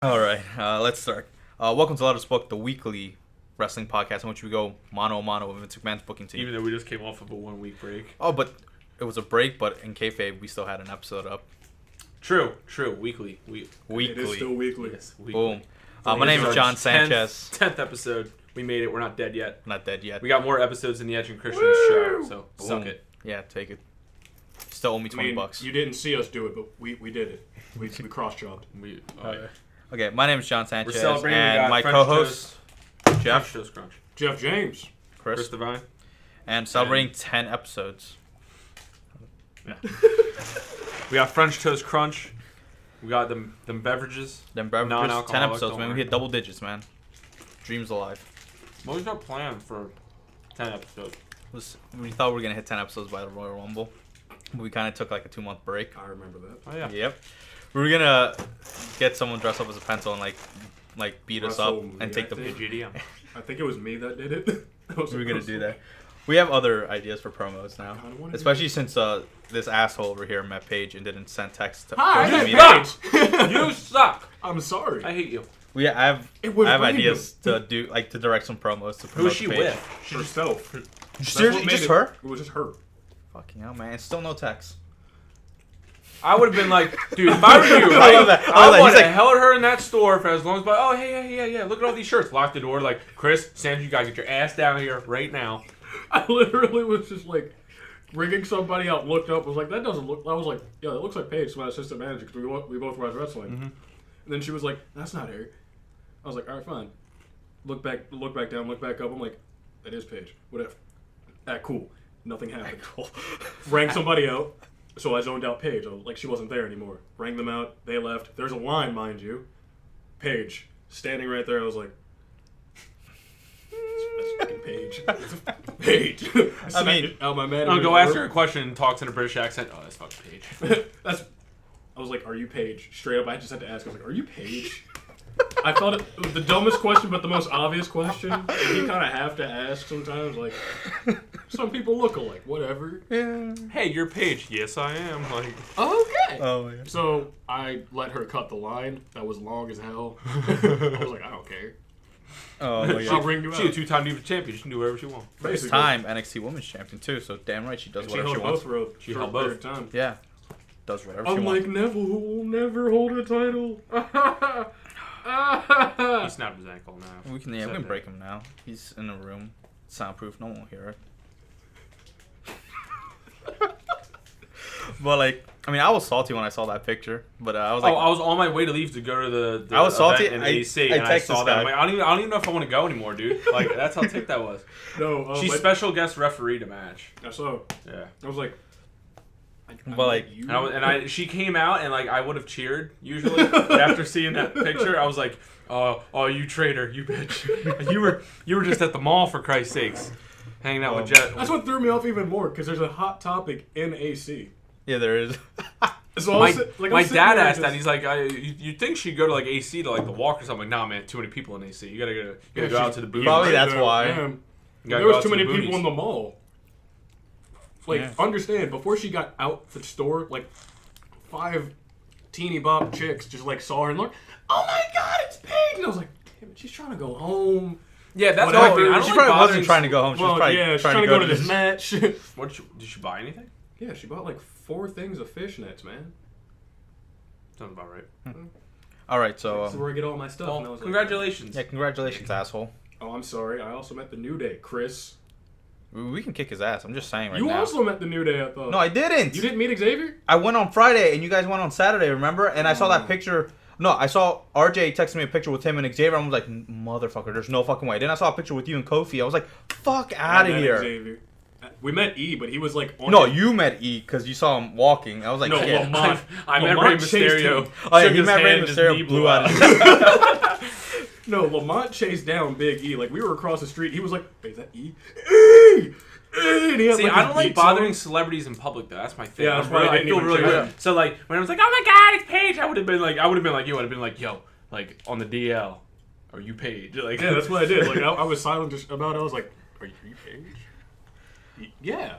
All right, let's start. Welcome to Let Us Book, the weekly wrestling podcast in which we go mano-a-mano with Vince McMahon's booking team. Even though we just came off of a 1 week break. Oh, but it was a break, but in kayfabe, we still had an episode up. True. Weekly. Weekly. It is still weekly. Yes, weekly. Boom. My name is John Sanchez. 10th episode. We made it. We're not dead yet. Not dead yet. We got more episodes than the Edge and Christian show, so suck it. Yeah, take it. Still owe me $20. You didn't see us do it, but we did it. We cross-jobbed. Okay, my name is John Sanchez, We're celebrating. and my French co-host, French Jeff, Toast Crunch. Jeff James. Chris, Divine. and celebrating 10 episodes. Yeah. We got French Toast Crunch. We got them beverages. Then beverages, 10 Non-alcoholic, episodes, don't man. We worry. hit double digits, man. Dreams alive. What was our plan for 10 episodes? We thought we were going to hit 10 episodes by the Royal Rumble. We kind of took like a 2-month break. I remember that. Oh, yeah. Yep. We were going to get someone dressed up as a pencil and like beat us up and take the... GDM. I think it was me that did it. We were going to do that. We have other ideas for promos now. Especially since this asshole over here met Paige and didn't send text to Hi, social hey, media. You suck. I'm sorry. I hate you. I have random. ideas to do, like, to direct some promos to promote Who is she Paige. with? She herself. Seriously, just her? It was just her. Fucking hell, man. Still no text. I would have been like, dude, if I were you, I right? love that. I would He's have like- held her in that store for as long as, oh, hey, yeah, look at all these shirts. Lock the door, like, Chris, Sandra, you gotta get your ass down here right now. I literally was just like ringing somebody out, looked up, was like, that doesn't look. I was like, yeah, that looks like Paige, my assistant manager, because we both watch wrestling. Mm-hmm. And then she was like, that's not her. I was like, all right, fine. Look back down, look back up. I'm like, that is Paige. Whatever. Cool. Nothing happened. Cool. Rang somebody out, so I zoned out Paige. I was like, she wasn't there anymore. Rang them out. They left. There's a line, mind you. Paige standing right there. I was like, that's fucking Paige. Paige. I mean, out my man. I'll go ask her a question and talks in a British accent. Oh, that's fucking Paige. I was like, are you Paige? Straight up, I just had to ask. I was like, are you Paige? I thought it was the dumbest question, but the most obvious question. You kind of have to ask sometimes. Like, some people look alike. Whatever. Yeah. Hey, you're Paige. Yes, I am. Like, Okay. Oh, yeah. So I let her cut the line. That was long as hell. I was like, I don't care. Oh, my I'll God. bring you she a out. 2-time Diva champion. She can do whatever she wants. This Basically. time, NXT Women's Champion, too, so damn right she does And she whatever held she wants. both for a She short held both. period of time. Yeah. Does whatever she Unlike wants. Neville, who will never hold a title. He snapped his ankle now. We can break him now. He's in a room. Soundproof. No one will hear it. But, like, I mean, I was salty when I saw that picture. But I was like... I was on my way to leave to go to the I was salty. event in I AC, texted and I saw this that. guy. I'm like, I don't even know if I want to go anymore, dude. Like, that's how thick that was. No, She's special guest referee to match. I saw. Yeah. I was like, But, like, you. She came out and like I would have cheered usually, but after seeing that picture, I was like, oh, you traitor, you bitch, you were just at the mall for Christ's sakes, hanging out with Jet. That's what threw me off even more because there's a hot topic in AC. Yeah, there is. So My I'm sitting dad there asked that. just- He's like, you think she'd go to like AC to like the walk or something? Like, nah, man, too many people in AC. You gotta go out to the booth. Probably that's Yeah, why. yeah. You There gotta go was out too to many the people in boonies. the mall. Like, Yeah. understand, before she got out the store, like, 5 teeny bop chicks just, like, saw her and looked, oh my god, it's Paige! And I was like, damn it, she's trying to go home. Yeah, that's Whatever. what I don't She like probably bothering- wasn't trying to go home. She was Well, probably yeah, she's trying to go to this match. Did she buy anything? Yeah, she bought, like, 4 things of fishnets, man. Sounds about right. All right, so... That's where I get all my stuff. and I Well, was congratulations. yeah, congratulations, asshole. Like, oh, I'm sorry. I also met the New Day, Chris. We can kick his ass. I'm just saying right You now. also met the New Day, I thought. No, I didn't. You didn't meet Xavier? I went on Friday, and you guys went on Saturday, remember? And I saw that picture... No, I saw RJ texting me a picture with him and Xavier. I was like, motherfucker, there's no fucking way. Then I saw a picture with you and Kofi. I was like, fuck out I of met here. Xavier. We met E, but he was like on No, his- you met E because you saw him walking. I was like, No, yeah. Lamont. I met Lamont Rey chased Mysterio. him. Oh, yeah, shook he his met Rey hand, his Mysterio, knee blew out his No, Lamont chased down Big E. Like, we were across the street. He was like, wait, is that E? E! And he had, See, like, I his don't like beats on. bothering celebrities in public though. That's my thing. Yeah, that's I'm why I really- I didn't feel even really check weird. it. So like when I was like, oh my god, it's Paige, I would have been like, yo, like on the DL, are you Paige? Like, Yeah, that's what I did. Like, I was silent just about it. I was like, are you Paige? Yeah.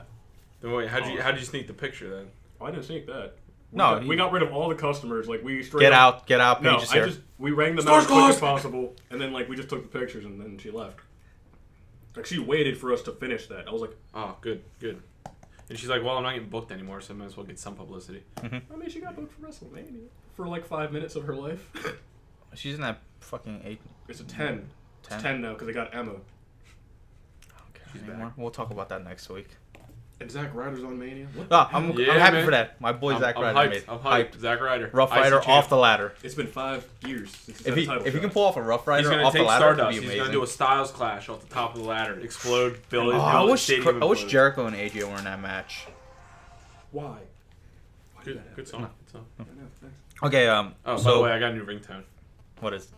Then wait, how'd you sneak the picture then? Oh, I didn't sneak that. We got rid of all the customers. Like we straight Get up, out. No, Paige is here. we rang them Store's out as quick as closed! possible, and then like we just took the pictures, and then she left. Like she waited for us to finish that. I was like, Oh, good. And she's like, well, I'm not getting booked anymore, so I might as well get some publicity. I mean, she got booked for WrestleMania for like 5 minutes of her life. She's in that fucking 8. It's a 10. It's 10 now because they got Emma. Okay, anymore. We'll talk about that next week. And Zack Ryder's on Mania. What? I'm Yeah, happy man. for that. My boy Zack Ryder hyped. made I'm hyped. Zack Ryder. Rough Icy Rider champ. off the ladder. It's been 5 years since he's If had a he title if he can shot. pull off a Rough He's Rider gonna off the take ladder, it'd Stardust. be He's amazing. gonna do a Styles clash off the top of the ladder, explode, build it. Oh, build I the stadium wish implode. Jericho and AJ were in that match. Why? Why did that Good happen? song. Good song. I know, thanks. Okay, Oh, by so the way, I got a new ringtone. what is?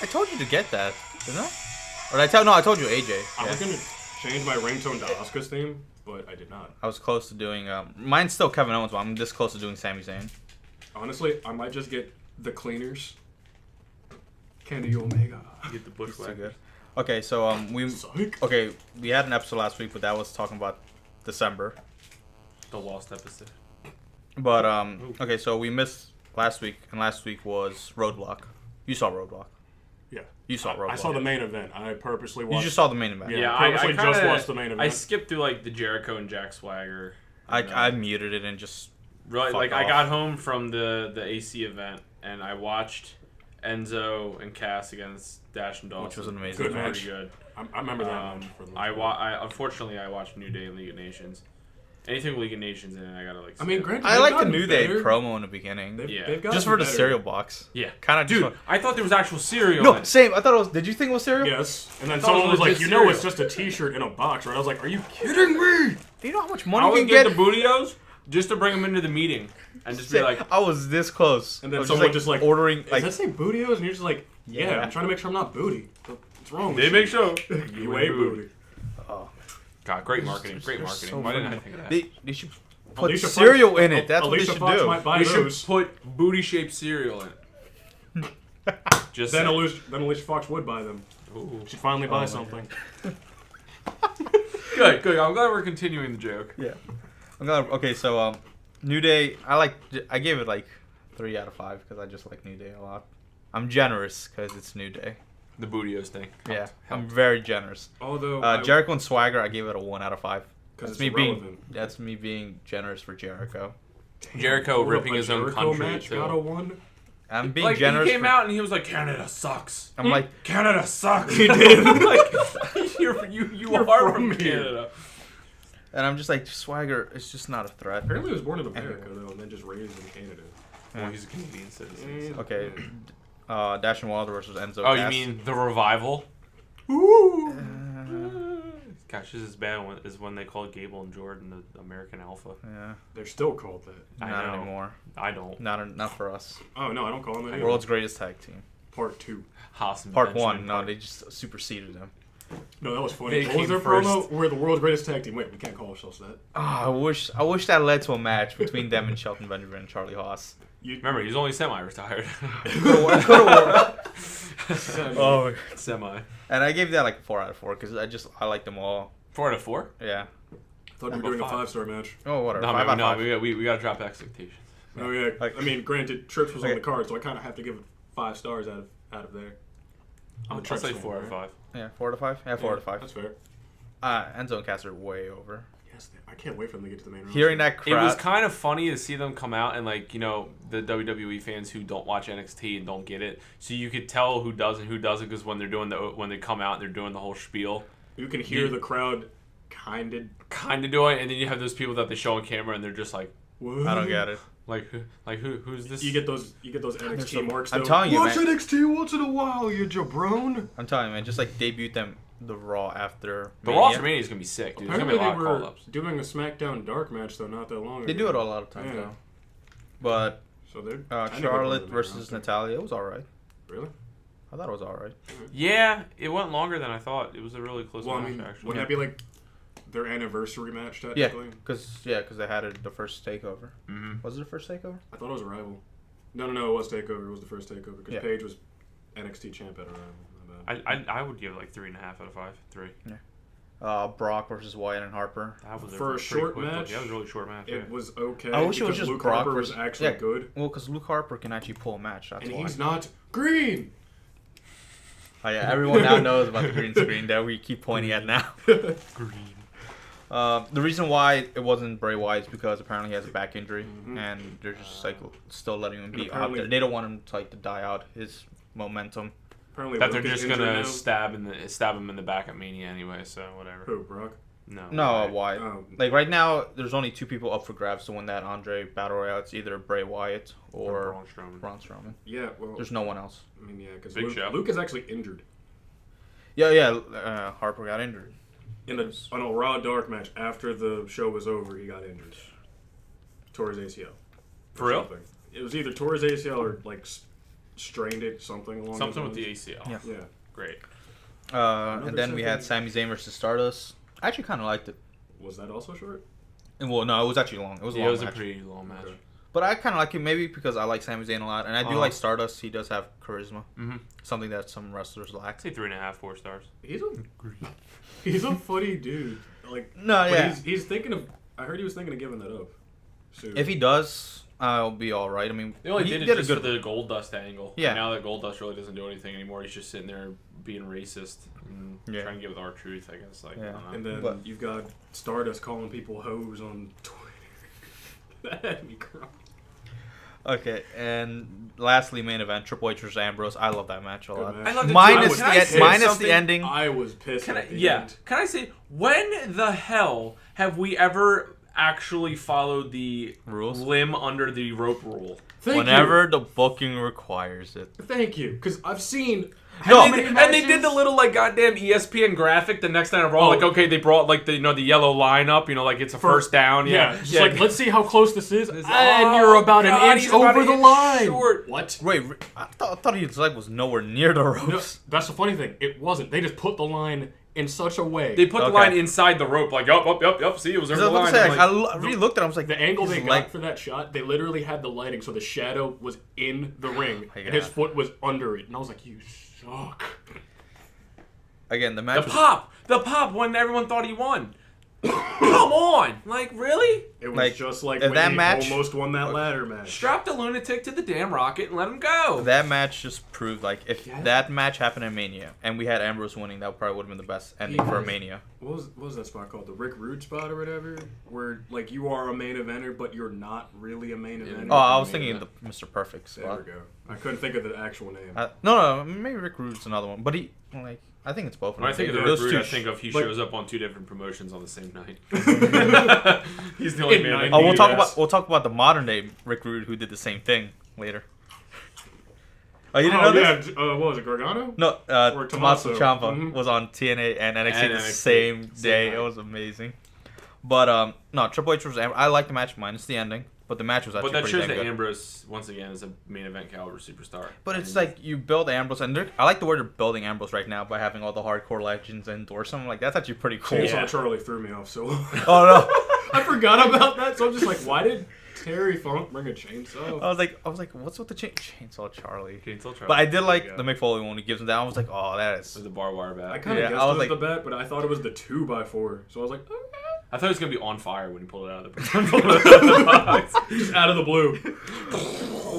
I told you to get that, didn't I? Or did I tell? No, I told you AJ. I Yeah. was gonna change my ringtone to Asuka's theme, but I did not. I was close to doing. Mine's still Kevin Owens, but I'm this close to doing Sami Zayn. Honestly, I might just get the Cleaners. Kenny Omega. Get the It's too bushwhacker. good. Okay, so Psych. okay, we had an episode last week, but that was talking about December. The lost episode. But okay, so we missed last week, and last week was Roadblock. You saw Roadblock. Yeah. You saw Roadblock. I saw the main event. I purposely watched. You just saw the main event. Yeah. Yeah, I purposely kinda, just watched the main event. I skipped through like the Jericho and Jack Swagger. I muted it and just Right, fuck like I off. got home from the AC event and I watched Enzo and Cass against Dash and Dawson, Which was an amazing Good It was match. pretty good. I remember that match. For the most I part. unfortunately I watched New Day and League of Nations. Anything with League of Nations in it, I gotta like. I mean, skip. granted, I they've like the gotten New Day better. promo in the beginning. Yeah. They've gotten Just for the better. cereal box. Yeah, Kind of just. dude, I thought there was actual cereal. No, in it. same. I thought it was. Did you think it was cereal? Yes. And then I thought it someone was was like, legit you know, it's cereal. just a T-shirt in a box, right? I was like, are you kidding me? Do you know how much I money you would can get get? the Bootios just to bring them into the meeting and just be like, I was this close. And then I was someone just like ordering Does like. that say Bootios? And you're just like, yeah, Yeah. I'm trying to make sure I'm not booty. What's wrong with they you? make sure You ain't booty. Oh, God, great marketing, great they're marketing. so Why didn't I funny. think of that? They should put Alicia cereal Fox- in it. That's Alicia what they Fox should do. might buy We those. should put booty-shaped cereal in it. Just Then saying. Alicia Fox would buy them. Ooh. She'd finally buy my something. Good. I'm glad we're continuing the joke. Yeah. Okay, so New Day. I gave it like 3 out of 5 because I just like New Day a lot. I'm generous because it's New Day. The Bootios thing. Yeah, I'm very generous. Although Jericho and Swagger, I gave it a 1 out of 5. because That's it's me irrelevant. That's me being generous for Jericho. Jericho Hold up, ripping a his own Jericho country, match too. got a 1. I'm being Like generous. he came for- out and he was like, "Canada sucks." I'm like, Canada sucks. He did. like you You're are from from here. Canada. and I'm just like Swagger. It's just not a threat. Apparently, he was born in America though, and then just raised in Canada. Well, he's a Canadian citizen. so- Okay, Dash and Wilder versus Enzo. Oh, you Cass. mean the revival? Ooh. Gosh, this is bad. Is when they call Gable and Jordan the American Alpha. Yeah, They're still called that. I not know. anymore. I don't. Not for us. Oh no, I don't call them that. either. World's greatest tag team. Part 2. Haas and Part Benjamin 1. No, Park. they just superseded them. No, that was funny. They What was came their first. promo? We're the world's greatest tag team. Wait, we can't call ourselves that. Oh, I wish that led to a match between them and Shelton Benjamin and Charlie Haas. Remember, he's only semi-retired. Oh, Semi. and I gave that like a 4 out of 4 because I like them all. 4 out of 4? Yeah. I thought you were doing a 5-star match. Oh, whatever. No, 5 out of 5. we got to drop expectations. Oh yeah. Like- I mean, granted, Trips was on Okay. the card, so I kind of have to give it 5 stars out of there. I'm a I'll Trips say fan, 4 out of right? 5. Yeah, 4 out of 5. Yeah, 4 out of 5. That's fair. Enzo and Cass are way over. Yes, I can't wait for them to get to the main roster. Hearing that It was crowd. kind of funny to see them come out and, like, you know, the WWE fans who don't watch NXT and don't get it. So you could tell who does and who doesn't because when they come out and they're doing the whole spiel, You can hear the crowd kind of. kind of doing it, and then you have those people that they show on camera and they're just like, I don't get it. who's this? You get those NXT so- marks. I'm though. telling you, Watch man. NXT once in a while, you jabron. I'm telling you, man. Just like debut them the Raw after. The Mania. Raw for Mania is gonna be sick, dude. There's gonna be Apparently a lot they of were call-ups. doing a SmackDown Dark match though not that long They ago. do it a lot of times Yeah. though. But So they're Charlotte versus Natalia, it was alright. Really? I thought it was alright. Yeah, it went longer than I thought. It was a really close Well, I match, mean, actually. wouldn't that be like their anniversary match Yeah, technically? because they had it the first takeover. Mm-hmm. Was it the first takeover? I thought it was a rival. No, it was Takeover. It was the first Takeover because Yeah. Paige was NXT champ at a rival. My bad. I would give it like 3.5 out of 5. 3. Brock versus Wyatt and Harper. That was For a pretty short quick match, yeah, it was a really short match. It was okay. I wish it was because just Luke Brock Harper was versus- actually yeah. good, Well, because Luke Harper can actually pull a match. That's and why. he's not green. Oh, yeah, everyone now knows about the green screen that we keep pointing at now. Green. The reason why it wasn't Bray Wyatt is because apparently he has a back injury, Mhm. and they're just like still letting him be out apparently- there. They don't want him to like to die out his momentum. Apparently, That they're Luke is just injured gonna now. stab him in the back at Mania anyway, so whatever. Who, Brock? No. No, right. Wyatt. Oh. Like right now, there's only 2 people up for grabs to win that Andre Battle Royale. It's either Bray Wyatt or Braun Strowman. Braun Strowman. Yeah, well, There's no one else. I mean, yeah, because Big Show. Luke is actually injured Yeah. Harper got injured. on a Raw Dark match after the show was over. He got injured, tore his ACL. For real? Something. It was either tore his ACL or like strained it, something along. Something those with the lines. ACL. Yeah. Yeah. Great. And then we had Sami Zayn versus Stardust. I actually kind of liked it. Was that also short? And, well, no, it was actually long. It was a Yeah, long it was match. a pretty long match. Okay. But I kind of like it maybe because I like Sami Zayn a lot, and I do like Stardust. He does have charisma, Mm-hmm. something that some wrestlers lack. I'd say 3.5, 4 stars. He's a funny dude. Like No, but yeah. He's thinking of. I heard he was thinking of giving that up. Soon. If he does, I'll be all right. I mean, They only he did it a just good. for the Gold Dust angle. Yeah. And now that Gold Dust really doesn't do anything anymore. He's just sitting there being racist and Yeah. trying to get with our truth, I guess. Like, Yeah. I don't know. And then But- you've got Stardust calling people hoes on Twitter. That had me crying. Okay, and lastly, main event: Triple H versus Ambrose. I love that match a Good lot. match. I loved it too. Minus Can I the say minus something? the ending. I was pissed. Can I, at the yeah. end. Can I say, when the hell have we ever actually followed the Rules? limb under the rope rule? Whenever the booking requires it. Thank you, because I've seen. No, how many And they did matches- the little like goddamn ESPN graphic the next night of Raw. Oh. Like, okay, they brought like the the yellow line up. Like it's a first down. Yeah, Yeah, just like let's see how close this is, and oh, you're about God, an inch he's about over an the inch line. short. What? Wait, I thought his leg was nowhere near the No, ropes. that's the funny thing. It wasn't. They just put the line in such a way. They put the Okay. line inside the rope. Like, yup. See, it was over I the was line. about to say, I'm I like, really looked at him. I was like, the angle his they leg- got for that shot, they literally had the lighting so the shadow was in the ring my and his God. foot was under it, and I was like, "You suck." Again, the match. the pop when everyone thought he won. Come on, like really? It was Like, just like if when that he match- almost won that ladder match. Strap the lunatic to the damn rocket and let him go. That match just proved like if Yeah. that match happened in Mania and we had Ambrose winning, that probably would have been the best ending for a Mania. What was that spot called? The Rick Rude spot or whatever? Where like you are a main eventer, but you're not really a main eventer. Oh, I was Main thinking event. the Mr. Perfect There spot. we go. I couldn't think of the actual name. No, maybe Rick Rude's another one, but he like I think it's both. of When I them. think of the Those Rick Rude, I two think of he but- shows up on 2 different promotions on the same night. He's the only In man. that 90s. can Oh, do that. we'll talk about the modern day Rick Rude who did the same thing later. Oh, you didn't know this? yeah. What was it, Gargano? No, Or Tommaso Tommaso. Ciampa Mhm. was on TNA and NXT And the NXT, same day. night. It was amazing. But no, Triple H versus Ambrose. I like the match minus the ending, but the match was actually But that pretty shows damn that good. Ambrose, once again, is a main event caliber superstar. But it's like you build Ambrose, and I like the way they're building Ambrose right now by having all the hardcore legends endorse him. Like that's actually pretty cool. Chainsaw Yeah. Charlie threw me off so. Oh no. I forgot about that, so I'm just like, why did Terry Funk bring a chainsaw? I was like, what's with the Chainsaw Charlie? Chainsaw Charlie. But I did like Yeah. the Mick Foley one. He gives him that. I was like, oh, that is. With the barbed wire bat. I kind of Yeah, guessed I it was was like- the bet, but I thought it was the 2x4. So I was like, okay. I thought it was gonna be on fire when he pulled it out of the box. Just out of the blue.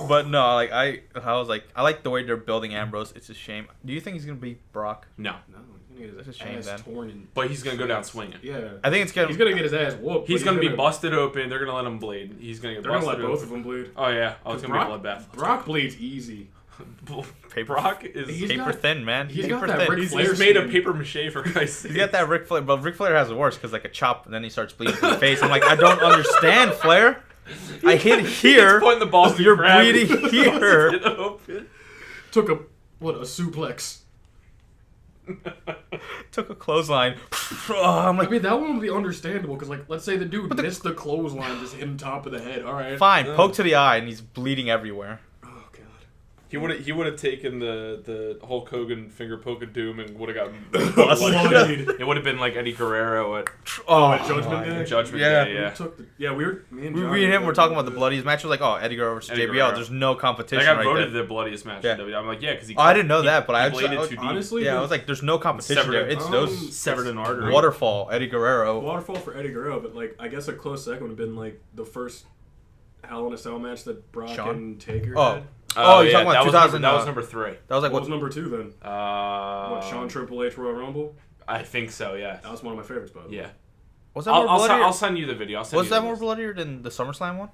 But no, like I was like, I like the way they're building Ambrose. It's a shame. Do you think he's gonna beat Brock? No, No, he's gonna get That's his a shame, ass then. torn in. but he's gonna go down swinging. Yeah. I think it's gonna. He's gonna get his ass whooped. He's but gonna be busted open. They're gonna let him bleed. He's gonna get They're gonna busted let both open. of them bleed. Oh yeah, oh it's gonna Brock, be a bloodbath. Brock bleeds easy. Brock is He's paper got- thin, man. he's paper got that thin. Ric he's Flair made of skin. paper mache for Christ's sake. He's got that Ric Flair, but Ric Flair has it worse because like a chop, and then he starts bleeding from the face. I'm like, I don't understand, Flair. I hit here. He's pointing the balls. You're bleeding here. Took a suplex. Took a clothesline. I'm I like, mean, that one would be understandable because, like, let's say the dude missed the clothesline, just hit him top of the head. All right. fine. Poke to the eye, and he's bleeding everywhere. Oh god. He would have taken the Hulk Hogan finger poke of doom and would have gotten Bloodied. It would have been like Eddie Guerrero at Oh, Judgment Day? Judgment Yeah. Day, yeah. Me and him were talking about the bloodiest match. It was like, oh, Eddie Guerrero versus Eddie JBL. Guerrero. There's no competition. That got right voted there. the bloodiest match Yeah. in WWE. I'm like, yeah, because he. Oh, I didn't know that, but I bladed just too deep. honestly, I was like, there's no competition Severed there. it. It's those Severed an artery. waterfall, Eddie Guerrero. Waterfall for Eddie Guerrero, but like I guess a close second would have been like the first Hell in a Cell match that Brock Shawn? and Taker Oh. had. Oh, you're yeah, talking about that was 2000. That was number 3. That was like What what? was number 2 then? What, Shawn Triple H Royal Rumble? I think so. Yeah. That was one of my favorites, by the way. Yeah. Was that more bloodier? I'll send you the video. Was that more bloodier than the SummerSlam one?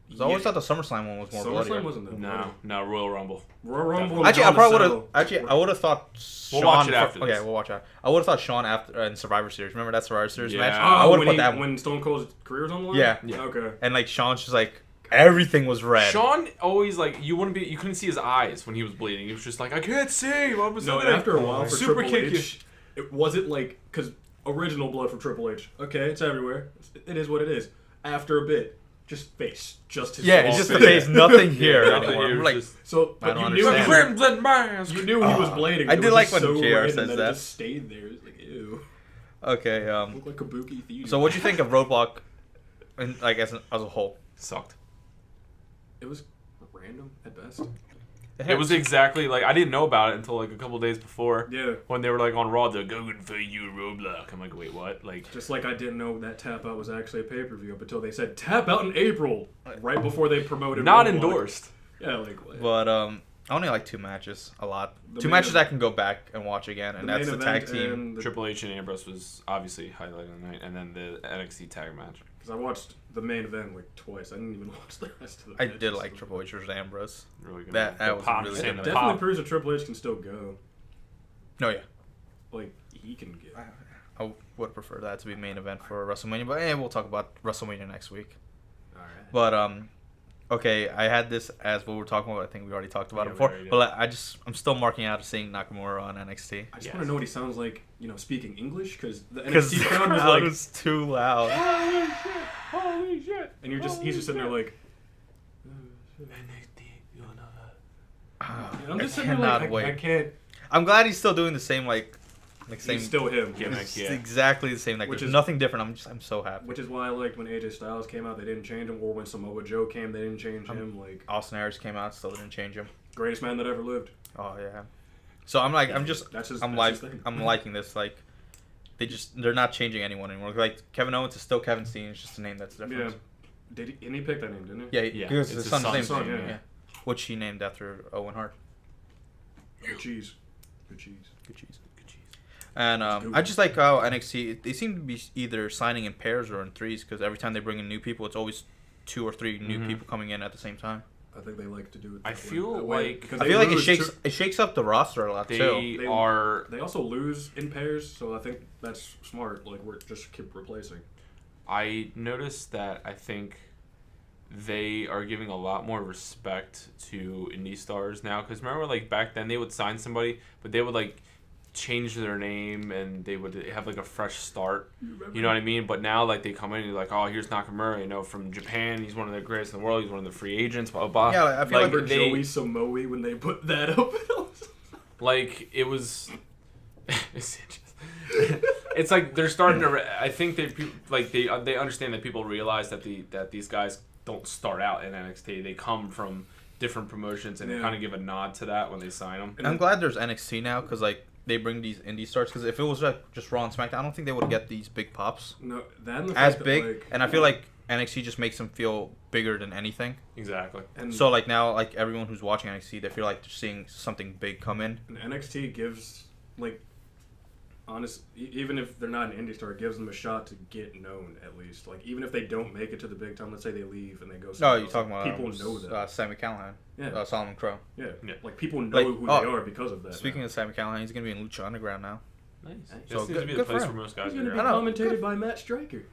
'Cause I always thought the SummerSlam one was more bloodier. SummerSlam wasn't that bloody. No, Royal Rumble. Royal Rumble. Actually, I was probably on would the have. cell. Actually, I would have thought. Shawn We'll watch it after Okay, this. we'll watch it. I would have thought Shawn after in Survivor Series. Remember that Survivor Series Yeah. match? Oh, I would have when put that. when Stone Cold's career was on the line. Yeah. Yeah. Okay. And like Shawn's just like everything was red. Shawn always like you couldn't see his eyes when he was bleeding. He was just like I can't see. What was No, that? and after a while for Super Triple kick H, it wasn't like because original blood for Triple H. Okay, it's everywhere. It is what it is. After a bit, just face, just his. Yeah, face. it's just the face, nothing here nothing anymore. here, I'm like, just- So, I but don't you knew understand. he was, Crimson mask. you knew he was blading. I It did was like just when so JR red, says and then that. It just stayed there. It was like ew. okay. Looked like Kabuki theater. So what do you think of Roadblock, and like as a whole? Sucked. It was random at best. It was exactly like I didn't know about it until like a couple days before. Yeah. When they were like on Raw, they're going for you, Roadblock. I'm like, wait, what? Like, Just like I didn't know that Tap Out was actually a pay-per-view up until they said Tap Out in April, right before they promoted. not Roadblock. endorsed. Yeah, like what? But I only like 2 matches a lot. The 2 main matches event- I can go back and watch again, and that's main the tag event team. and the- Triple H and Ambrose was obviously highlighting the night, and then the NXT tag match. Because I watched the main event like twice. I didn't even watch the rest of the I matches. did like Triple H versus Ambrose. Really good. That The was pop, really saying good. the Definitely pop. proves that Triple H can still go. No, yeah. Like he can get. I would prefer that to be main event for WrestleMania, but we'll talk about WrestleMania next week. All right. But okay, I had this as what we're talking about. I think we already talked about Yeah, it we before. already did. But I'm still marking out seeing Nakamura on NXT I just Yes. want to know what he sounds like, speaking English, because the because NXT the crowd was crowd like, was too loud. Holy shit! and he's just sitting there like, Ah, and I'm just I sitting there cannot like, wait. I can't. I'm glad he's still doing the same same. He's still him. Gimmick, It's yeah. exactly the same. Like Which there's is- nothing different. I'm so happy. Which is why I liked when AJ Styles came out, they didn't change him, or when Samoa Joe came, they didn't change him. Like Austin Aries came out, still didn't change him. greatest man that ever lived. Oh yeah. So I'm like, That's his. That's his thing. I'm liking this. Like, they're not changing anyone anymore. Like Kevin Owens is still Kevin Steen. It's just the name that's different. Yeah. And he picked that name, didn't he? Yeah, Yeah, because it's his his son's name. son's name, Yeah. yeah. Which he named after Owen Hart. Good cheese. Good cheese. Good cheese. Good cheese. And I just like how NXT, they seem to be either signing in pairs or in threes, because every time they bring in new people, it's always 2 or 3 new people coming in at the same time. I think they like to do it. I that feel that way, like- because I they feel like lose it shakes up the roster a lot too. They are. They also lose in pairs, so I think that's smart. Like we're just keep replacing. I noticed that I think they are giving a lot more respect to indie stars now. Because remember, like back then, they would sign somebody, but they would like change their name and they would have like a fresh start. You know what I mean? But now, like they come in and you're like, oh, here's Nakamura. From Japan, he's one of the greatest in the world. He's one of the free agents. Blah blah. blah. Yeah, like, I feel Remember like Joey Samoa when they put that up? Like it was. It's like they're starting to. I think they understand that people realize that these guys don't start out in NXT. They come from different promotions, and they kind of give a nod to that when they sign them. I'm glad there's NXT now, because like they bring these indie stars. Because if it was just Raw and SmackDown, I don't think they would get these big pops No, that and the as fact that, big. like, And I feel like NXT just makes them feel bigger than anything. Exactly. and So like now, like everyone who's watching NXT, they feel like they're seeing something big come in. and NXT gives like even if they're not an indie star, it gives them a shot to get known at least. Like even if they don't make it to the big time, let's say they leave and they go. No, somewhere you're else, talking about people know that. Sammy Callahan, Yeah. Solomon Crow. Yeah. Yeah. Like people know Like, who oh, they are because of that. Speaking now. of Sammy Callahan, he's gonna be in Lucha Underground now. Nice. So That seems to be the good for place him. for most guys. He's going to be I know. commentated by Matt Stryker.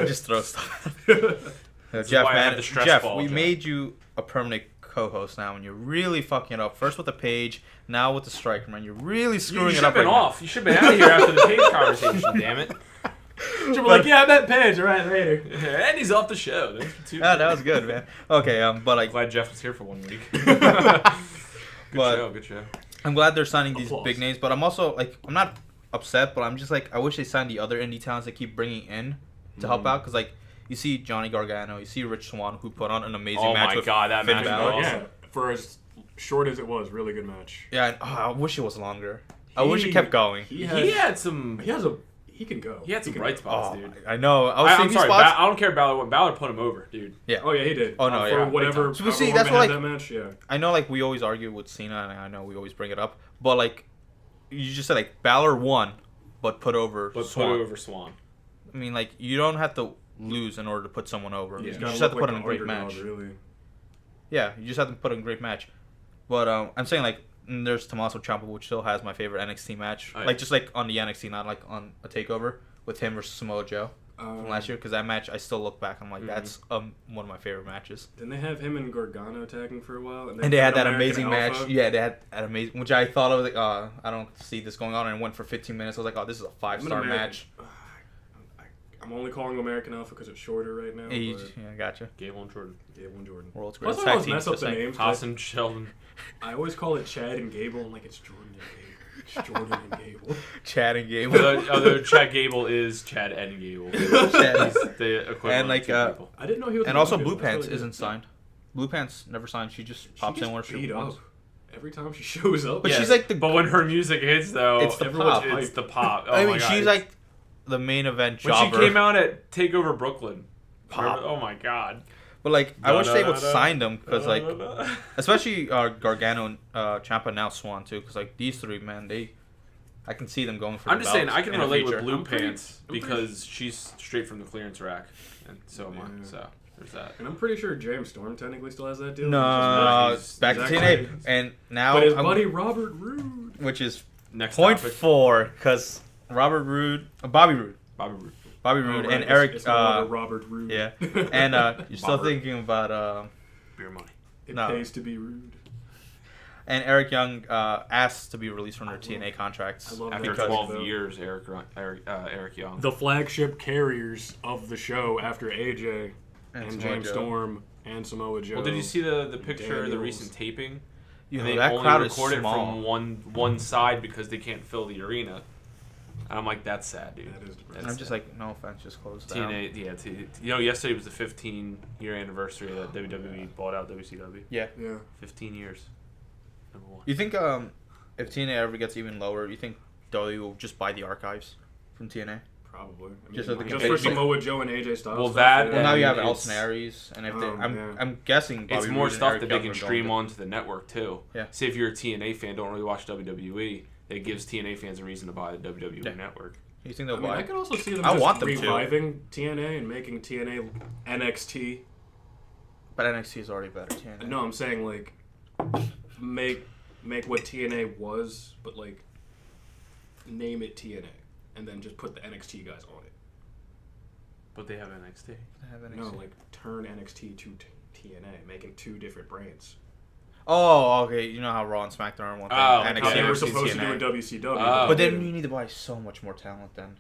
Just throw stuff. This is Jeff, why I have man, the stress Jeff, ball, we Jeff. made you a permanent co-host now, and you're really fucking it up. First with the page, now with the striker, man. You're really You screwing should it up. have been right off. You should have been out of here after the page conversation. Damn it. Should be like, yeah, I met Paige. All right, later. And he's off the show. That's too now. That was good, man. Okay, but like, Glad Jeff was here for 1 week. Good But- show. Good show. I'm glad they're signing these Applause. big names, but I'm also like, I'm not upset, but I'm just like, I wish they signed the other indie talents they keep bringing in to help out. Because, like, you see Johnny Gargano, you see Rich Swann, who put on an amazing match with that Finn match was Balor. awesome. Yeah, for as short as it was, really good match. Yeah, and, I wish it was longer. I wish it kept going. He can go. He had some bright spots, dude. I know. I was I'm thinking sorry. spots. I don't care Balor. Balor put him over, dude. Yeah. Oh yeah, he did. Oh, no, for yeah. whatever. So, see, however that's long what, they like- had that match. Yeah. I know, like, we always argue with Cena, and I know we always bring it up, but, like, you just said, like, Balor won, but put over Swan. I mean, like, you don't have to lose in order to put someone over. Yeah. You He's just gotta have to look put like in a the great underdog, match. Really. Yeah, you just have to put in a great match. But I'm saying, like, there's Tommaso Ciampa, which still has my favorite NXT match. Oh, yeah. Like, just, like, on the NXT, not, like, on a TakeOver with him versus Samoa Joe from last year. Because that match, I still look back, I'm like, that's one of my favorite matches. Didn't they have him and Gargano tagging for a while? And they had that American amazing Alpha? match. Yeah, they had that amazing, which I thought I was like, I don't see this going on, and it went for 15 minutes. I was like, this is a 5-star match. I'm only calling American Alpha because it's shorter right now. Yeah, gotcha. Gable and Jordan. Gable and Jordan. World's Plus, greatest I tag always team. mess up just the saying. names. Haas and Sheldon. I always call it Chad and Gable, and like it's Jordan and Gable. It's Jordan and Gable. Chad and Gable. Although Chad Gable is Chad and Gable. He's Chad. the equivalent And, like, of two people. I didn't know he was. And a also, London. Blue That's Pants really isn't good. signed. Blue Pants never signed. She just She pops gets in where she beat wants. up every time she shows up. But Yeah, she's like the. But when her music hits, though, It's the everyone's- pop. It's the pop. Oh I my mean, God. she's like the main event when jobber. she came out at Takeover Brooklyn. Pop. Remember? Oh my God. But like, I wish they would Da-da-da-da. sign them because like, especially Gargano and Ciampa, now Swan too, because like these three, man, I can see them going for. I'm the just saying, belts I can in the relate with future. Blue I'm pretty- Pants because she's straight from the clearance rack, and so am Yeah. I. So there's that. And I'm pretty sure James Storm technically still has that deal. No, He's- back to he's TNA, actually- and now But his I'm- buddy Robert Roode. which is Next point topic. 4, because Bobby Roode, Bobby Roode. Bobby Oh, Roode, right, and it's- Eric. It's no longer Robert Roode. Yeah, and you're still Robert. thinking about Beer money. It no. pays to be rude. and Eric Young asked to be released from their I TNA love- contracts I love After Because- 12 years, Eric Young. The flagship carriers of the show after AJ and Samoa James Joe. Storm and Samoa Joe. Well, did you see the picture of the Daniels. recent taping? You And know, they that only crowd is record it small. from one side because they can't fill the arena. And I'm like, that's sad, dude. That is depressing. That's I'm just like, no offense, just close down. TNA, yeah. Yesterday was the 15-year anniversary that WWE bought out WCW. Yeah. Yeah. 15 years. Number one. You think if TNA ever gets even lower, you think WWE will just buy the archives from TNA? Probably. I Just mean, so they just can for pay- Samoa Joe and AJ Styles. Well, stuff, that yeah. Well, now you have it's- Austin Aries, and if they, yeah. I'm guessing Bobby It's more Roode and stuff Eric that they Young can are going stream to- onto the network too. Yeah. Say if you're a TNA fan, don't really watch WWE, it gives TNA fans a reason to buy the WWE Yeah. network. You think I they'll mean, buy? I could also see them I just want them to. reviving TNA and making TNA NXT. But NXT is already better. TNA. No, I'm saying like make what TNA was, but like name it TNA, and then just put the NXT guys on it. But they have NXT. They have NXT. No, like turn NXT to TNA, making two different brands. Oh, okay. You know how Raw and SmackDown are one thing. Oh, NXT, How they were NXT, supposed to do TNA. in WCW. Oh. But then you need to buy so much more talent then.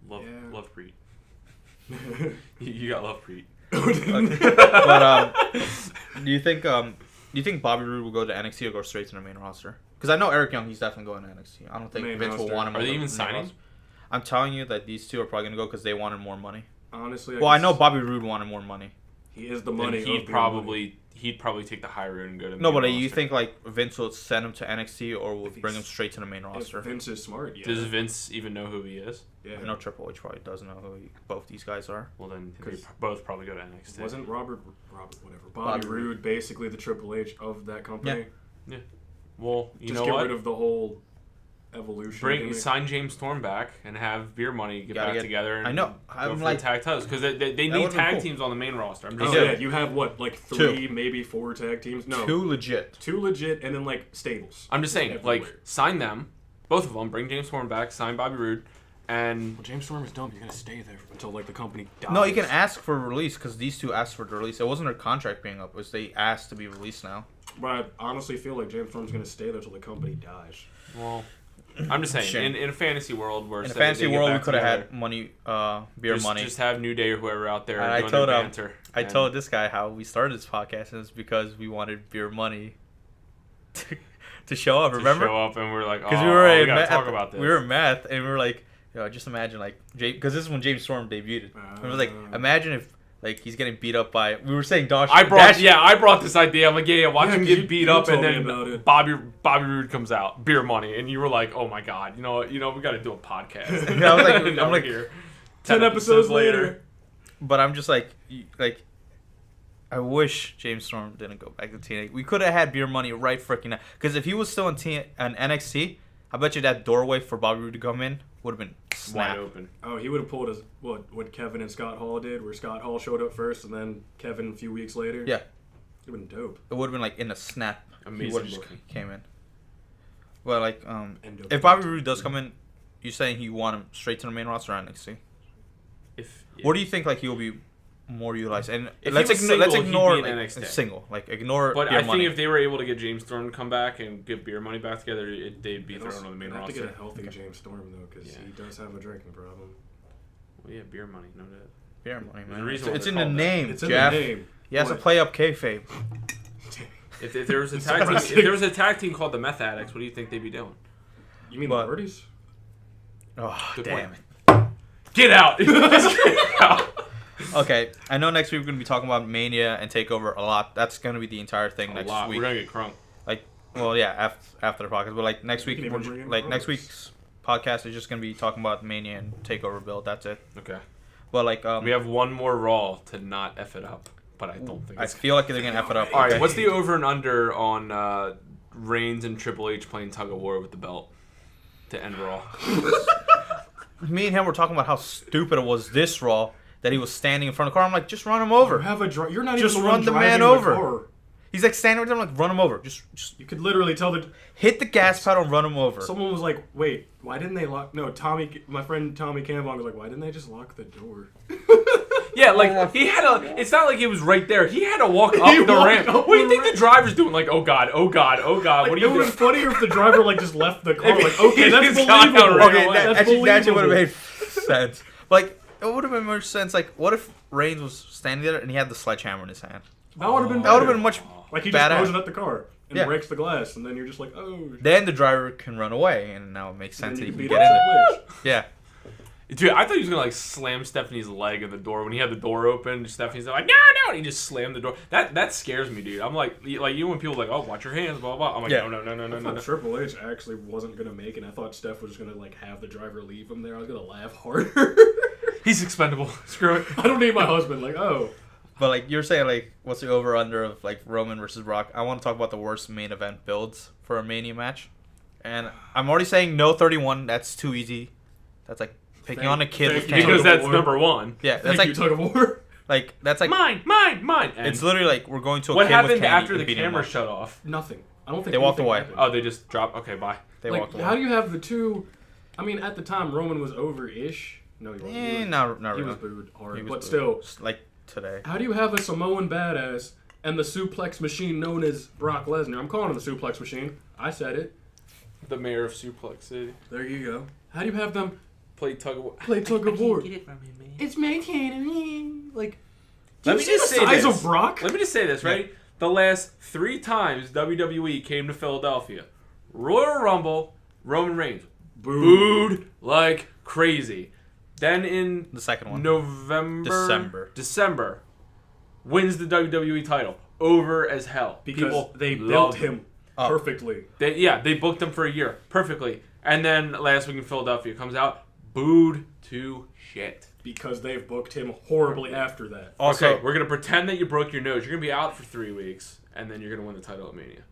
Love Yeah. Preet. You got Love Preet. But do you think Bobby Roode will go to NXT or go straight to the main roster? Because I know Eric Young, he's definitely going to NXT. I don't think Main Vince will roster. want him. Are on they the even main signing? roster. I'm telling you that these two are probably going to go because they wanted more money. Honestly, Well, I know Bobby Roode wanted more money. he is the Then money. he'd probably take the high road and go to the No, main but you roster. think like Vince will send him to NXT or will If bring him he's- straight to the main If roster? Vince is smart, yeah. Does Vince even know who he is? Yeah. I know Triple H probably doesn't know who both these guys are. Well, then they 'Cause- both probably go to NXT. Wasn't Robert whatever Bobby Bobby Roode. Roode basically the Triple H of that company? Well, you Just know get what? rid of the whole evolution. gimmick. Sign James Storm back and have Beer Money get together. And I know. Go I'm for like, the tag titles because they That need would've been tag cool. teams on the main roster. I'm Oh just do. yeah, you have what, like three, maybe four tag teams? No, too legit. two legit, and then like stables. I'm just saying, Everywhere. like, sign them, both of them. Bring James Storm back. Sign Bobby Roode, and Well, James Storm is dumb. He's gonna stay there until like the company dies. No, you can ask for release because these two asked for the release. It wasn't their contract being up; it was they asked to be released now. But I honestly feel like James Storm's gonna stay there until the company dies. well, I'm just saying, Shame. in a fantasy world where In a say fantasy they get world, we back could have together, had money, beer just, money. Just have New Day or whoever out there And I doing told their him- banter. I And- told this guy how we started this podcast, and it's because we wanted beer money to show up. Remember? To show up, and we're like, Because we gotta talk about this. We were in math, and we were like, just imagine like because this is when James Storm debuted. It was like, imagine if like he's getting beat up by. We were saying Dash. I brought this idea. I'm like, watch him get beat up, and then Bobby Roode comes out, beer money, and you were like, oh my god, we got to do a podcast. And I was like, I'm like here, 10 episodes later. But I'm just like. I wish James Storm didn't go back to TNA. We could have had beer money right freaking now. Because if he was still in NXT, I bet you that doorway for Bobby Roode to come in would have been wide open. Oh, he would have pulled what Kevin and Scott Hall did, where Scott Hall showed up first and then Kevin a few weeks later. Yeah. It would have been dope. It would have been like in a snap. Amazing. He would have just came in. Well, like, if Bobby Roode does come in, you're saying you want him straight to the main roster or NXT? What do you think, like, he'll be more utilized? And let's ignore like, NXT. Single. Like, ignore But beer I money. think if they were able to get James Storm to come back and get beer money back together, they'd be thrown on the main roster. Have to get a healthy James Storm, though, because he does have a drinking problem. Well, yeah, beer money, no doubt. Beer money, man. It's in the name, It's in Jeff. the name. He has to play up kayfabe. If there was a tag team, if there was a tag team called the Meth Addicts, what do you think they'd be doing? You mean the Birdies? Oh, Good damn point. it. Get out! Just get out! Okay, I know next week we're going to be talking about Mania and TakeOver a lot. That's going to be the entire thing next week. We're going to get crunk. Like, well, yeah, after the podcast. But, like, next week, next week's podcast is just going to be talking about Mania and TakeOver build. That's it. Okay. Well, like... we have one more Raw to not F it up, but I don't think I feel like they're going to F it up. All right, what's the over and under on Reigns and Triple H playing tug of war with the belt to end Raw? Me and him were talking about how stupid it was this Raw that he was standing in front of the car. I'm like, just run him over. You're not just even run the man over. He's like standing with him, like, run him over. Just you could literally tell hit the gas pedal and run him over. Someone was like, wait, why didn't they lock? No, my friend Tommy Campbell was like, why didn't they just lock the door? Yeah, like he had a. It's not like he was right there. He had to walk up the ramp. What do you think the driver's doing? Like, oh god, oh god, oh god. Like, what do you? It would have been funnier if the driver like just left the car. Like, okay, that's believable. Okay, that actually would have made sense. Like, it would have made more sense. Like, what if Reigns was standing there and he had the sledgehammer in his hand? That would have been. That would have been much. Like he just throws it at the car and breaks the glass, and then you're just like, oh. Then the driver can run away, and now it makes sense that he can get in there. Yeah. Dude, I thought he was gonna like slam Stephanie's leg in the door when he had the door open. Stephanie's like, no, and he just slammed the door. That scares me, dude. I'm like you when people are like, oh, watch your hands, blah blah. I'm like, no. Triple H actually wasn't gonna make it. I thought Steph was just gonna like have the driver leave him there. I was gonna laugh harder. He's expendable. Screw it. I don't need my husband. Like, oh. But like you're saying, like what's the over under of like Roman versus Brock? I want to talk about the worst main event builds for a Mania match, and I'm already saying no 31. That's too easy. That's like picking on a kid with because that's number one. Yeah, that's like tug of war. Like that's like mine. And it's literally like we're going to a what kid happened with after the camera shut off? Nothing. I don't think they walked away. Happened. Oh, they just dropped. Okay, bye. They walked away. How do you have the two? I mean, at the time Roman was over-ish. No, he wasn't. Not he really. was booed hard, but booed. still. Like today. How do you have a Samoan badass and the suplex machine known as Brock Lesnar? I'm calling him the suplex machine. I said it. The mayor of Suplex City. There you go. How do you have them play tug of war? Play tug of war. Get it from him, man. It's maintaining like. Let me just say this. Of Brock? Let me just say this, right? The last 3 times WWE came to Philadelphia, Royal Rumble, Roman Reigns booed like crazy. Then in the second one, December, wins the WWE title over as hell because people they built him perfectly. They booked him for a year perfectly, and then last week in Philadelphia comes out booed to shit. Because they've booked him horribly after that. Also, okay, we're going to pretend that you broke your nose. You're going to be out for 3 weeks, and then you're going to win the title at Mania.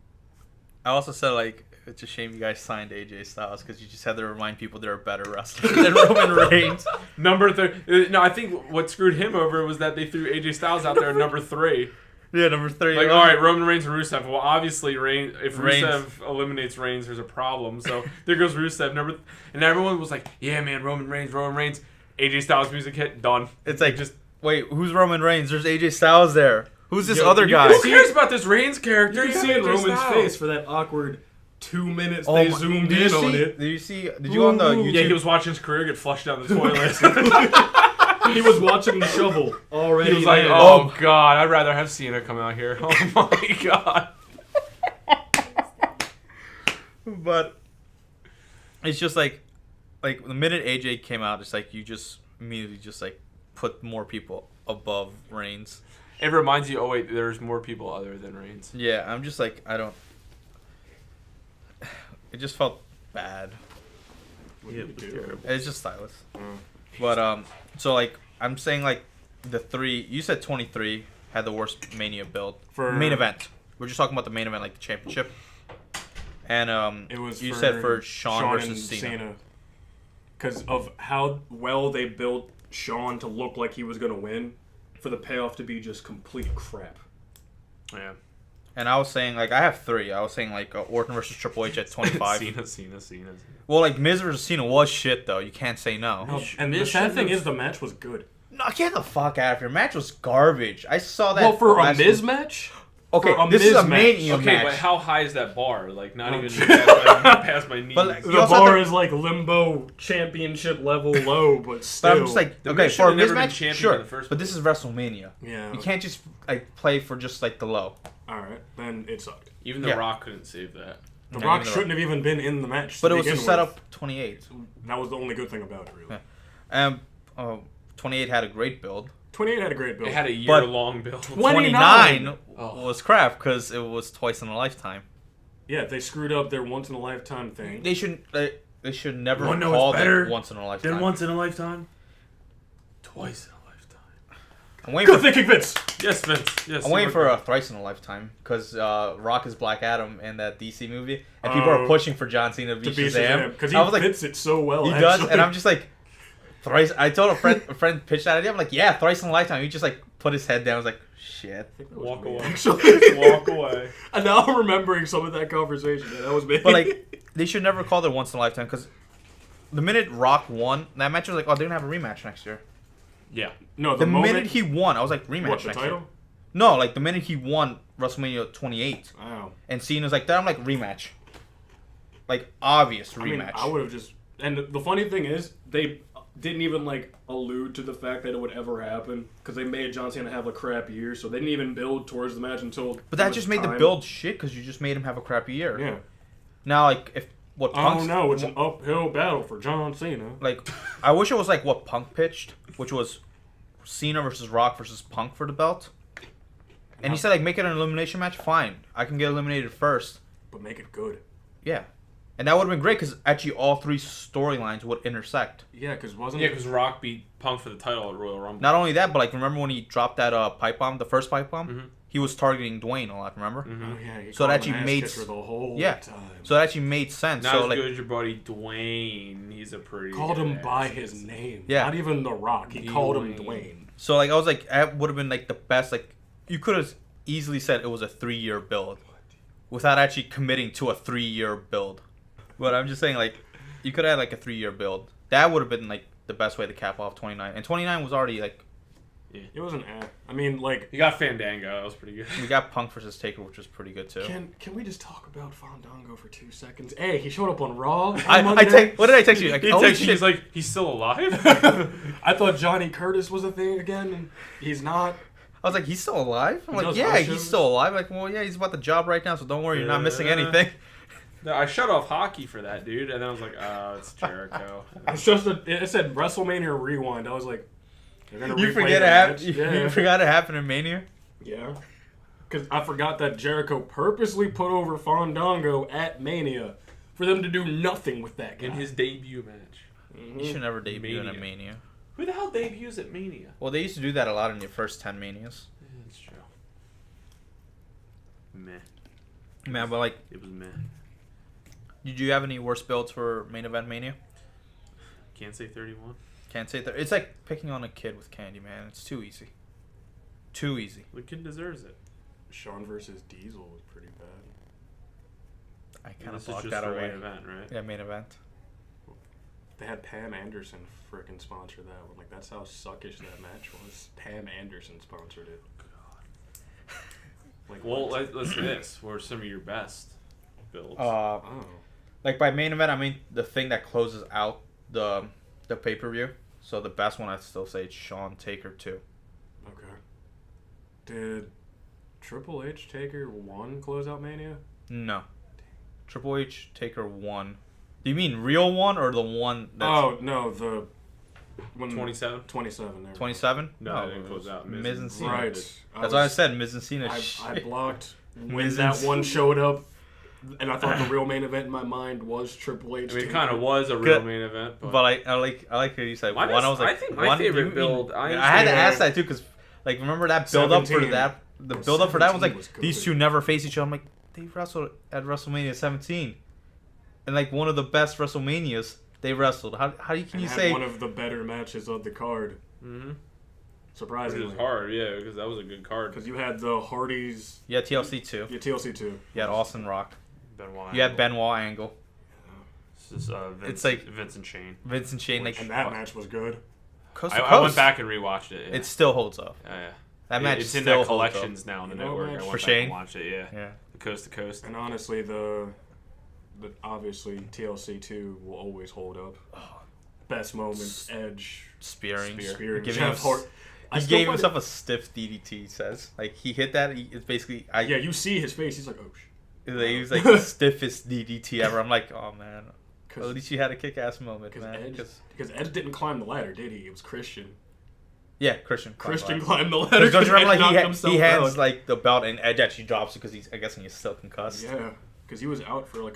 I also said, like, it's a shame you guys signed AJ Styles because you just had to remind people they're a better wrestler than Roman Reigns. Number 3. No, I think what screwed him over was that they threw AJ Styles out there at number 3. Yeah, number 3. Like, all right, Roman Reigns and Rusev. Well, obviously, if Rusev eliminates Reigns, there's a problem. So there goes Rusev. And everyone was like, yeah, man, Roman Reigns. AJ Styles music hit, done. It's like, just wait, who's Roman Reigns? There's AJ Styles there. Who's this other guy? Who cares about this Reigns character? You can see in Roman's face for that awkward 2 minutes they zoomed in on it. Did you on the YouTube? Yeah, he was watching his career get flushed down the toilet. He was watching the shovel already. He was like, oh God, I'd rather have Cena come out here. Oh my God. But it's just like the minute AJ came out, it's like you just immediately just like put more people above Reigns. It reminds you, oh wait, there's more people other than Reigns. Yeah, I'm just like, I don't. It just felt bad. Yeah, It's just stylish. But so like I'm saying like the three. You said 23 had the worst Mania build for main event. We're just talking about the main event, like the championship. And it was you said for Shawn versus Cena. Because of how well they built Shawn to look like he was going to win, for the payoff to be just complete crap. Yeah. And I was saying, like, I have three. I was saying, like, Orton versus Triple H at 25. Cena. Well, like, Miz versus Cena was shit, though. You can't say no. And the sad thing is the match was good. No, get the fuck out of here. Match was garbage. I saw that. Well, for a Miz match? Okay, this is a Mania match. Okay, but how high is that bar? Like, not even past my knees. But, like, the bar is, like, limbo championship level low, but still. But I'm just like, okay, for a Miz match, sure. But this is WrestleMania. Yeah. You can't just, like, play for just, like, the low. Alright, then it sucked. Even The Rock couldn't save that. The Rock shouldn't have even been in the match. But it was to set up 28. That was the only good thing about it, really. Yeah. 28 had a great build. 28 had a great build. It had a year-long build. 29 was crap because it was twice in a lifetime. Yeah, they screwed up their once-in-a-lifetime thing. They should never call it once in a lifetime. Then once in a lifetime? Twice in a lifetime. I'm waiting Good thinking, Vince! Yes, Vince. Yes. I'm waiting for a thrice in a lifetime because Rock is Black Adam in that DC movie, and people are pushing for John Cena to be Shazam. Because he fits it so well. He does, and I'm just like, thrice. I told a friend pitched that idea. I'm like, yeah, thrice in a lifetime. He just like put his head down. I was like, shit. Walk away. Actually, walk away. And now I'm remembering some of that conversation. Yeah, that was me. But like, they should never call it once in a lifetime because the minute Rock won, that match was like, oh, they're gonna have a rematch next year. Yeah. No, the minute he won, I was like, rematch what, the next title? year. No, like the minute he won WrestleMania 28. Wow. And Cena's like, that, I'm like, rematch. Like, obvious rematch. I would have just. And the funny thing is, they didn't even like allude to the fact that it would ever happen because they made John Cena have a crap year, so they didn't even build towards the match until. But that just made the build shit because you just made him have a crappy year. Yeah. Now, like, if what Punk's, oh no, it's an uphill battle for John Cena. Like, I wish it was like what Punk pitched, which was Cena versus Rock versus Punk for the belt. And he said, like, make it an elimination match. Fine, I can get eliminated first, but make it good. Yeah. And that would have been great because actually all three storylines would intersect. Yeah, because Rock beat Punk for the title at Royal Rumble. Not only that, but like remember when he dropped that pipe bomb, the first pipe bomb? Mm-hmm. He was targeting Dwayne a lot. Remember? Mm-hmm. Oh yeah. So it actually made the whole time. So it actually made sense. Not so as like, good as your buddy Dwayne. He's a pretty. Called him by his name. Yeah. Not even The Rock. He called him Dwayne. So like I was like, that would have been like the best. Like you could have easily said it was a 3-year build, without actually committing to a 3-year build. But I'm just saying, like, you could have had, like, a 3-year build. That would have been, like, the best way to cap off 29. And 29 was already, like... Yeah. It wasn't... I mean, like... You got Fandango. That was pretty good. We got Punk versus Taker, which was pretty good, too. Can we just talk about Fandango for 2 seconds? Hey, he showed up on Raw. What did I text you? Like, he's like, he's still alive? I thought Johnny Curtis was a thing again, and he's not. I was like, he's still alive? I'm like, yeah, he's still alive. Like, well, yeah, he's about the job right now, so don't worry, you're not missing anything. No, I shut off hockey for that, dude, and then I was like, oh, it's Jericho. It's just it said WrestleMania Rewind. I was like, they're gonna you forget it happened. You forgot it happened in Mania. Yeah, because I forgot that Jericho purposely put over Fandango at Mania for them to do nothing with that guy in his debut match. Mm-hmm. You should never debut in a Mania. Who the hell debuts at Mania? Well, they used to do that a lot in the first 10 Manias. Yeah, that's true. Meh. Man, but like, it was meh. Did you have any worse builds for main event Mania? Can't say 31. Can't say that. It's like picking on a kid with candy, man. It's too easy. Too easy. The kid deserves it. Shawn versus Diesel was pretty bad. I kind of blocked that away. Main event, right? Yeah, main event. They had Pam Anderson frickin' sponsor that one. Like, that's how suckish that match was. Pam Anderson sponsored it. God. Like, well, let's do this. What are some of your best builds? Like, by main event, I mean the thing that closes out the pay-per-view. So the best one, I'd still say, is Shawn Taker 2. Okay. Did Triple H Taker 1 close out Mania? No. Triple H, Taker won. Do you mean real one or the one that's... Oh, no, the... 27? 27. 27? No, it didn't close out. Miz and Cena. Right. That's why I said Miz and Cena. I blocked when that one showed up, and I thought the real main event in my mind was Triple H. I mean, it kind of was a real main event. But I like what you said. One, I was like... I think my favorite build... I had to ask that, too, because, like, remember that build-up for that? The build-up for that was like, these two never face each other. I'm like, they wrestled at WrestleMania 17. And, like, one of the best WrestleManias they wrestled. How can you say... one of the better matches of the card. Mm-hmm. Surprisingly. It was hard, yeah, because that was a good card. Because you had the Hardys... Yeah, TLC 2. Yeah, TLC 2. You had Austin Rock. Benoit you had Benoit Angle. This is Vince, it's like Vince and Shane. Vince and Shane. And that match was good. Coast to I went back and rewatched it. Yeah. It still holds up. Yeah. That match it's in still that collections now on the network. I went for back Shane. and watched it. Yeah. The coast to coast. And honestly, the obviously TLC 2 will always hold up. Best moment, Edge spearing Jeff Hardy. He gave himself a stiff DDT. He says, like, he hit that. It's basically yeah. You see his face. He's like, oh shit. He was like the stiffest DDT ever. I'm like, oh man. At least you had a kick-ass moment, man. Because Edge didn't climb the ladder, did he? It was Christian. Yeah, Christian climbed the ladder. Don't you remember, like, he hands like the belt and Edge actually drops it because he's, I guess, he's still concussed. Yeah, because he was out for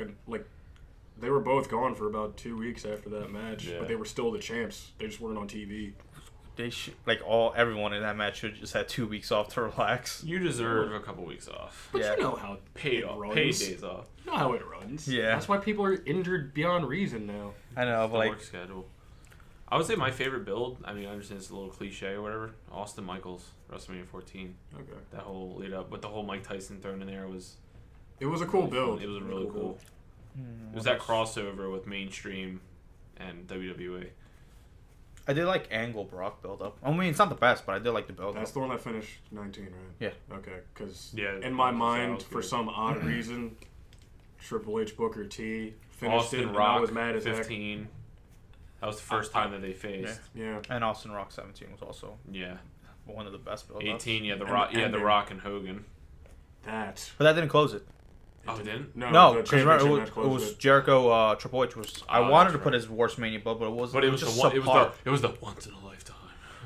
they were both gone for about 2 weeks after that match, but they were still the champs. They just weren't on TV. They should, everyone in that match should have just had 2 weeks off to relax. You deserve a couple weeks off. But you know how paid days off. You know how it runs. Yeah. That's why people are injured beyond reason now. I know, but work schedule. I would say my favorite build, I mean, I understand it's a little cliche or whatever, Austin Michaels, WrestleMania 14. Okay. That whole lead up with the whole Mike Tyson thrown in there was... It was a cool build. It was really cool. It was that crossover with mainstream and WWE. I did like Angle Brock build up. I mean, it's not the best, but I did like the build up. That's the one that finished 19, right? Yeah. Okay, because in my mind, for some odd reason, Triple H Booker T finished Austin it, Rock, and I was mad as 15. heck. That was the first time that they faced. Yeah. And Austin Rock 17 was also one of the best build ups. 18, The Rock and Hogan. But that didn't close it. Oh, it didn't? No, because remember, it was Jericho, Triple H was... I wanted to put his worst Mania build, but it wasn't. But it was just it was the once in a lifetime.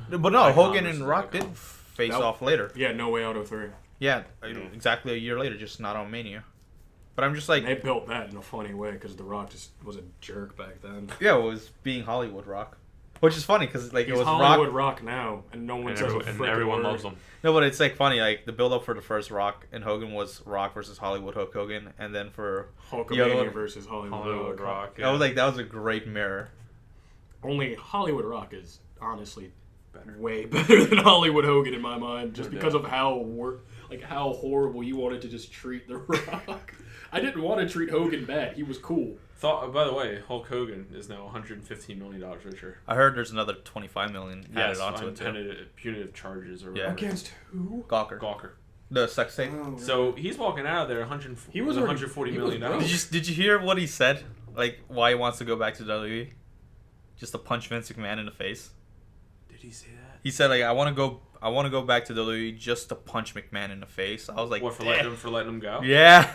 But no, Hogan and Rock did face off later. Yeah, No Way Out 03. Yeah, exactly a year later, just not on Mania. But I'm just like... They built that in a funny way, because The Rock just was a jerk back then. Yeah, it was being Hollywood Rock. Which is funny, because like, it was Hollywood Rock now, and no one says a and everyone loves him. No, but it's like funny, like the build up for the first Rock and Hogan was Rock versus Hollywood Hulk Hogan, and then for Hulkamania versus Hollywood Rock. Yeah. I was like, that was a great mirror. Only Hollywood Rock is honestly way better than Hollywood Hogan in my mind, just because of how horrible you wanted to just treat The Rock. I didn't want to treat Hogan bad. He was cool. By the way, Hulk Hogan is now $115 million richer. I heard there's another $25 million added onto it too. Punitive charges or whatever. Against who? Gawker. The sex tape. Oh, right. So he's walking out of there $140 million. Did you hear what he said? Like why he wants to go back to WWE? Just to punch Vince McMahon in the face. Did he say that? He said like I want to go back to WWE just to punch McMahon in the face. I was like, what, for letting him go? Yeah.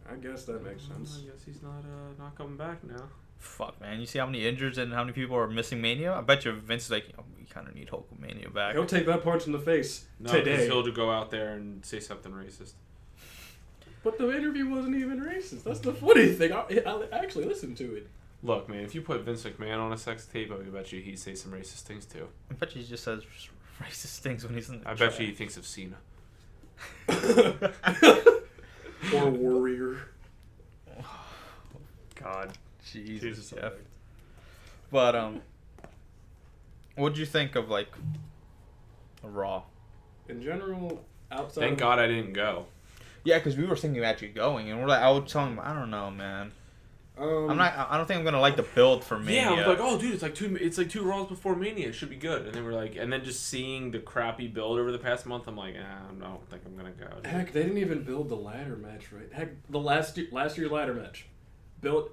I guess that makes sense. I guess he's not coming back now. Fuck, man. You see how many injuries and how many people are missing Mania? I bet you Vince is like, we kind of need Hulkamania back. He'll take that punch in the face today. He'll go out there and say something racist. But the interview wasn't even racist. That's the funny thing. I actually listened to it. Look, man, if you put Vince McMahon on a sex tape, I bet you he'd say some racist things too. I bet you he just says racist things when he's in the bet you he thinks of Cena. Or Warrior. God. Jesus. Yeah. But, what'd you think of, like, Raw? In general, outside Thank God I didn't go. Yeah, because we were thinking of actually going, and I was telling him, I don't know, man. I don't think I'm gonna like the build for Mania. Yeah, I was like, oh, dude, it's like two Raws before Mania. It should be good. And then we're like, and then just seeing the crappy build over the past month, I'm like, I don't think I'm gonna go. Dude. Heck, they didn't even build the ladder match right. Heck, the last year's ladder match built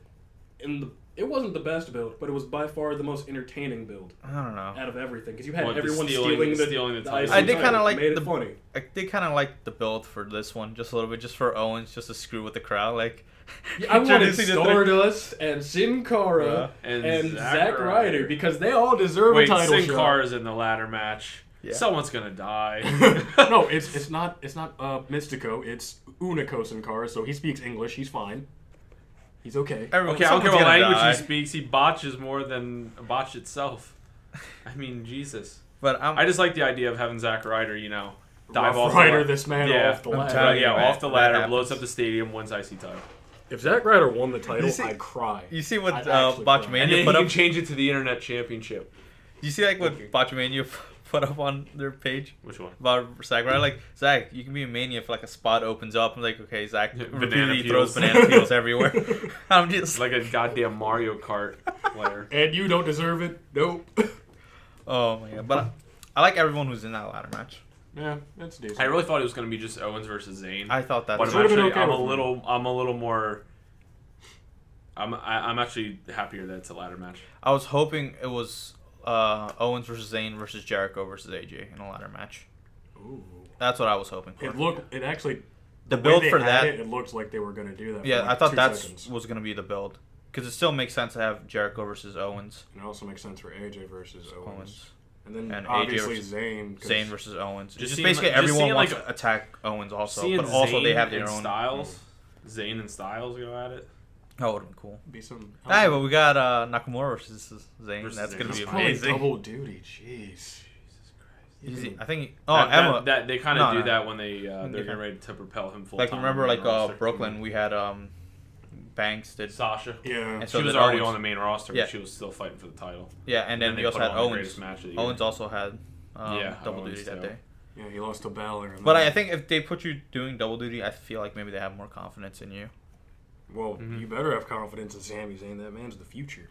in the It wasn't the best build, but it was by far the most entertaining build. I don't know. Out of everything, because you had What, everyone stealing the title. I did kind of like made it funny. I did kind of like the build for this one, just a little bit, just for Owens, just to screw with the crowd. Like, I wanted Stardust and Sin Cara and Zack Ryder because they all deserve a title Sin shot. Cara's in the ladder match. Yeah. Someone's gonna die. No, it's not Mystico. It's Unico Sin Cara, so he speaks English. He's fine. He's okay. I don't care what language he speaks. He botches more than a botch itself. I mean, Jesus. But I just like the idea of having Zack Ryder, dive off this man off the ladder. Off the ladder, blows up the stadium, wins IC title. If Zack Ryder won the title, I'd cry. You see what And Botchmania then put he up? can change it to the Internet Championship. You see like what Botchmania put up on their page? Which one? About Zack Ryder. Like, Zack, you can be a Mania if like a spot opens up. I'm like, okay, Zack repeatedly throws banana peels everywhere. I'm just like a goddamn Mario Kart player. And you don't deserve it. Nope. Oh my god. But I like everyone who's in that ladder match. Yeah, that's decent. I really thought it was going to be just Owens versus Zayn. I thought that. But Too. I'm a little more. I'm actually happier that it's a ladder match. I was hoping it was Owens versus Zayn versus Jericho versus AJ in a ladder match. Ooh. That's what I was hoping for. It actually. The build for that. It looked like they were going to do that. Yeah, for like I thought 2 that seconds. was going to be the build. Because it still makes sense to have Jericho versus Owens. And it also makes sense for AJ versus Owens. And then And obviously AJ Zayn. Zayn versus Owens. Just Just basically everyone wants like to attack Owens also. Seeing But also Zayn they have their and own. Styles. Zayn and Styles go at it. That would have been cool. Be some. Hey, but we got Nakamura versus Zayn. Versus That's Zayn. going to be Probably amazing. double duty. Jeez. Easy. I think. They kind of do that when they're getting ready to propel him full time. Like, remember, like, Brooklyn, we had Banks did. Sasha. Yeah. And so she was did already Owens. on the main roster, Yeah. but she was still fighting for the title. Yeah, and then they we also put had on the Owens. greatest match of the year. Owens also had double Owens duty that too. day. Yeah, he lost to Balor. But I think if they put you doing double duty, I feel like maybe they have more confidence in you. Well, you better have confidence in Sami Zayn. That man's the future.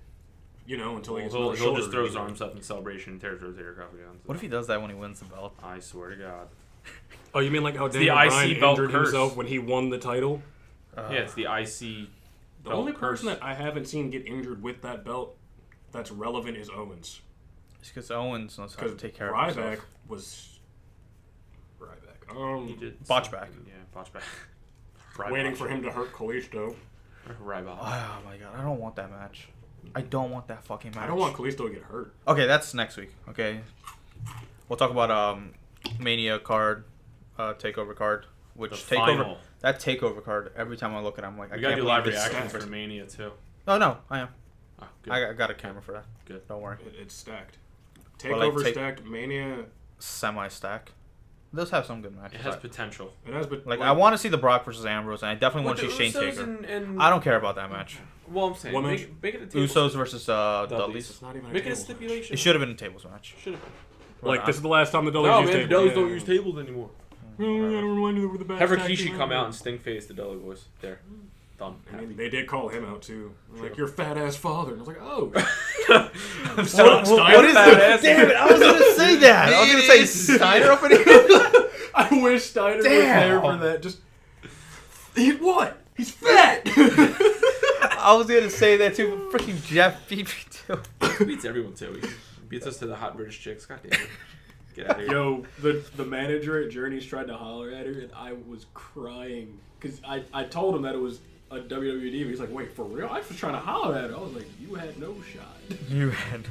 Until he gets He'll another shoulder just throw his injury. arms up in celebration and tears rotator cuff again. What if he does that when he wins the belt? I swear to God. Oh, you mean like how the Daniel IC Bryan belt injured curse. himself when he won the title? Yeah, it's the IC. The only person that I haven't seen get injured with that belt that's relevant is Owens. It's because Owens knows how to take care of Ryback himself. was Ryback. He did Botch back. Yeah, botch back. Waiting for him to hurt Kalisto. Ryback. Oh my god, I don't want that match. I don't want that fucking match. I don't want Kalisto to get hurt. Okay, that's next week. Okay, we'll talk about Mania card, takeover card, which The final. that takeover card. Every time I look at it, I'm like, We I gotta can't do live believe it's reactions stacked. for Mania too. Oh no, I am. Oh, good. I got a camera for that. Good. Don't worry. It's stacked. But, like, Takeover stacked. Mania. Semi-stack. It does have some good matches. It has potential. It has, but Like I want to see the Brock versus Ambrose, and I definitely want to see Shane Taker. I don't care about that match. Well, I'm saying What make it a table. Usos versus Dudleys. It's not even a Make it a tables match. stipulation. It should have been a tables match. Should have been. Like this is the last time the Dudleys No, use man, tables. Dudleys don't use tables anymore. Have Have Rikishi come out and stink face the Dudley boys. There. Done. I mean, they did call him out too. Like your fat ass father, and I was like, oh. What is that? Damn it! I was gonna say that. I was gonna say Steiner up in here. I wish Steiner was there for that. Just what? He's fat. I was gonna say that too. But freaking Jeff beat me too. He beats everyone too. He beats us to the hot British chicks. God damn it. Get out of here. Yo, the manager at Journeys tried to holler at her, and I was crying because I told him that it was a WWE diva. He's like, wait, for real? I was trying to holler at her. I was like, you had no shot. You had.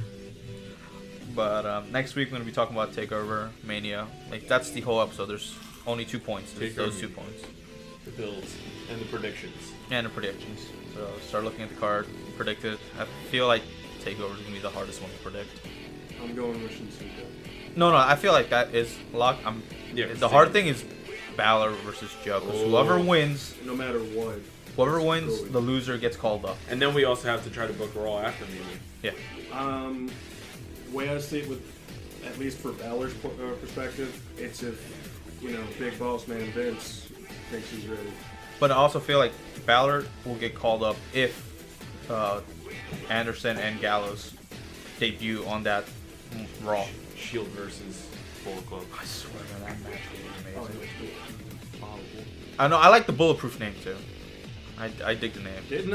But next week we're gonna be talking about Takeover Mania. Like that's the whole episode. There's only 2 points. There's those 2 points. The builds and the predictions. And the predictions. So start looking at the card. Predict it. I feel like Takeover is gonna be the hardest one to predict. I'm going with Shinsuke. No, I feel like that is lock. The hard thing is Balor versus Joe. Because whoever wins, No matter what. whoever wins, the loser gets called up. And then we also have to try to book Raw after Mania. Yeah. Way I see it with, at least for Balor's perspective, it's if, Big Boss Man Vince thinks he's ready. But I also feel like Balor will get called up if Anderson and Gallows debut on that Raw. Shield versus Bullet Club. I swear that match will be amazing. I know. I like the Bulletproof name too. I dig the name. Didn't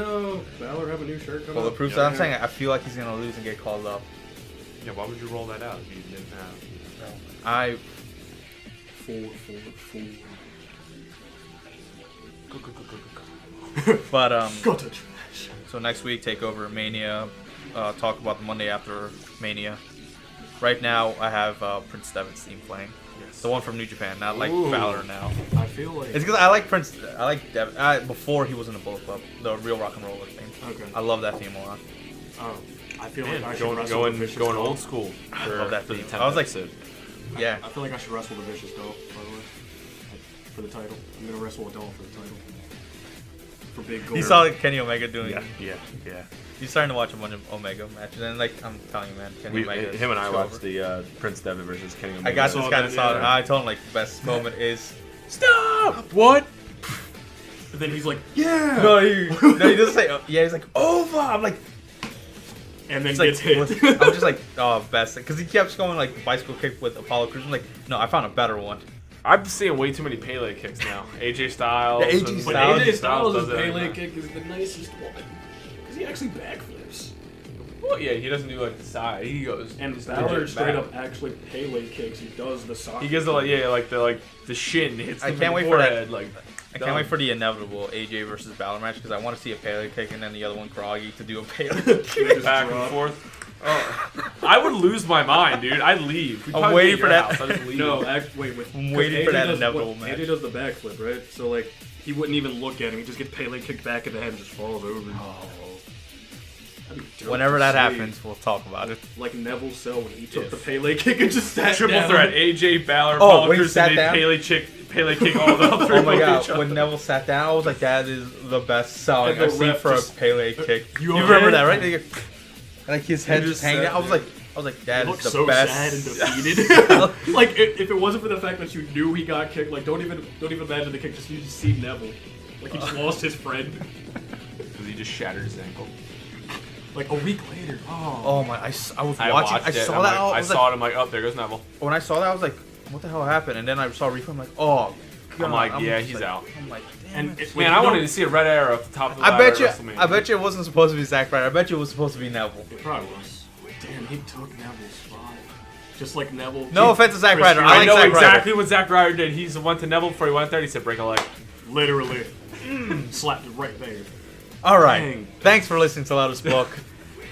Balor have a new shirt come Well, out? the proof that I'm saying, I feel like he's gonna lose and get called up. Yeah, why would you roll that out if you didn't have? But Go to trash. so next week, Takeover Mania. Talk about the Monday after Mania. Right now, I have Prince Devitt's theme playing. Yes. The one from New Japan, not like Ooh. Balor now. I feel like It's because I like Prince. I like Devitt before he was in the Bullet Club, the real rock and roller theme. okay. I love that theme a lot. Oh, I feel Man, like I should wrestle the Vicious going Doll. old school. I love that for the theme. 10th I was like, episode. yeah. I feel like I should wrestle the Vicious Doll, by the way, for the title. I'm gonna wrestle a doll for the title. For big gold. You saw Kenny Omega doing. Yeah. You're starting to watch a bunch of Omega matches, and like I'm telling you, man, Kenny Omega. Him and I is watched over. the Prince Devitt versus Kenny Omega. I got saw this guy that, to saw it. yeah. I told him like the best moment is. Stop! What? And then he's like, yeah! No, he doesn't say. Yeah, he's like over. I'm like. And then It's gets like, hit. I'm just like, oh, best thing. Because he kept going like bicycle kick with Apollo Crews. I'm like, no, I found a better one. I'm seeing way too many Pele kicks now. AJ Styles. Yeah, AJ and- But Styles. AJ Styles' does it Pele right now. kick is the nicest one. Because he actually backflips. Well, yeah, he doesn't do like the side. He goes. And just Balor legit straight back. up actually Pele kicks. He does the sock. He gives the the shin hits I him can't in wait the for that. forehead. Like, I can't wait for the inevitable AJ versus Balor match because I want to see a Pele kick and then the other one Groggy to do a Pele kick. back and forth. Oh, I would lose my mind, dude. I'd leave. We'd I'm probably waiting be at for your that. house. I'd just leave. No, wait. I'm waiting for that does, inevitable match. AJ does the backflip, right? So, like, he wouldn't even look at him. He just gets Pele kicked back in the head and just falls over. That'd be dope Whenever to that see. happens, we'll talk about it. Like Neville Cell when he took If- the Pele kick and just sat Triple down. threat: AJ, Balor, Oh, Apollo when he Crews, sat and down? Pele kick all the three Oh my of god, each other. when Neville sat down, I was like, that is the best selling And the I've seen ref for just- a Pele kick. You remember okay? that, right? They get- like his head He just just hanging sat out. I was like, He that is looked the so best. sad and defeated. Like if it wasn't for the fact that you knew he got kicked, like don't even imagine the kick. Just you just see Neville, like he just lost his friend. Because he just shattered his ankle. Like a week later. Oh. Oh my! I was I watching. watched I it. saw I'm that. like, I was saw like, it. I'm like, oh, there goes Neville. when I saw that, I was like, what the hell happened? And then I saw replay. I'm like, oh. God. I'm like, yeah, just he's like- out. I'm like, damn And it. when Man, you I wanted don't- to see a red arrow at the top of the I ladder bet you. at WrestleMania. I bet you it wasn't supposed to be Zack Ryder. I bet you it was supposed to be Neville. It probably was. Damn, he took Neville's spot. Just like Neville. No offense to Zack Ryder. Chris, I I like know Zack exactly what Zack Ryder did. He's the one to Neville before he went there. He said, break a leg. Literally. Slapped it right there. All right. Dang. Thanks for listening to Loudest Book.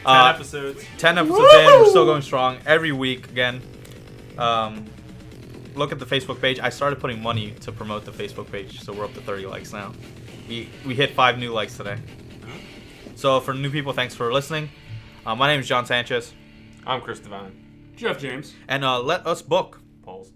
10 episodes. 10 episodes in. We're still going strong every week again. Look at the Facebook page. I started putting money to promote the Facebook page, so we're up to 30 likes now. We hit 5 new likes today. So for new people, thanks for listening. My name is John Sanchez, I'm Chris Devine. Jeff James. and let us book. Pulse.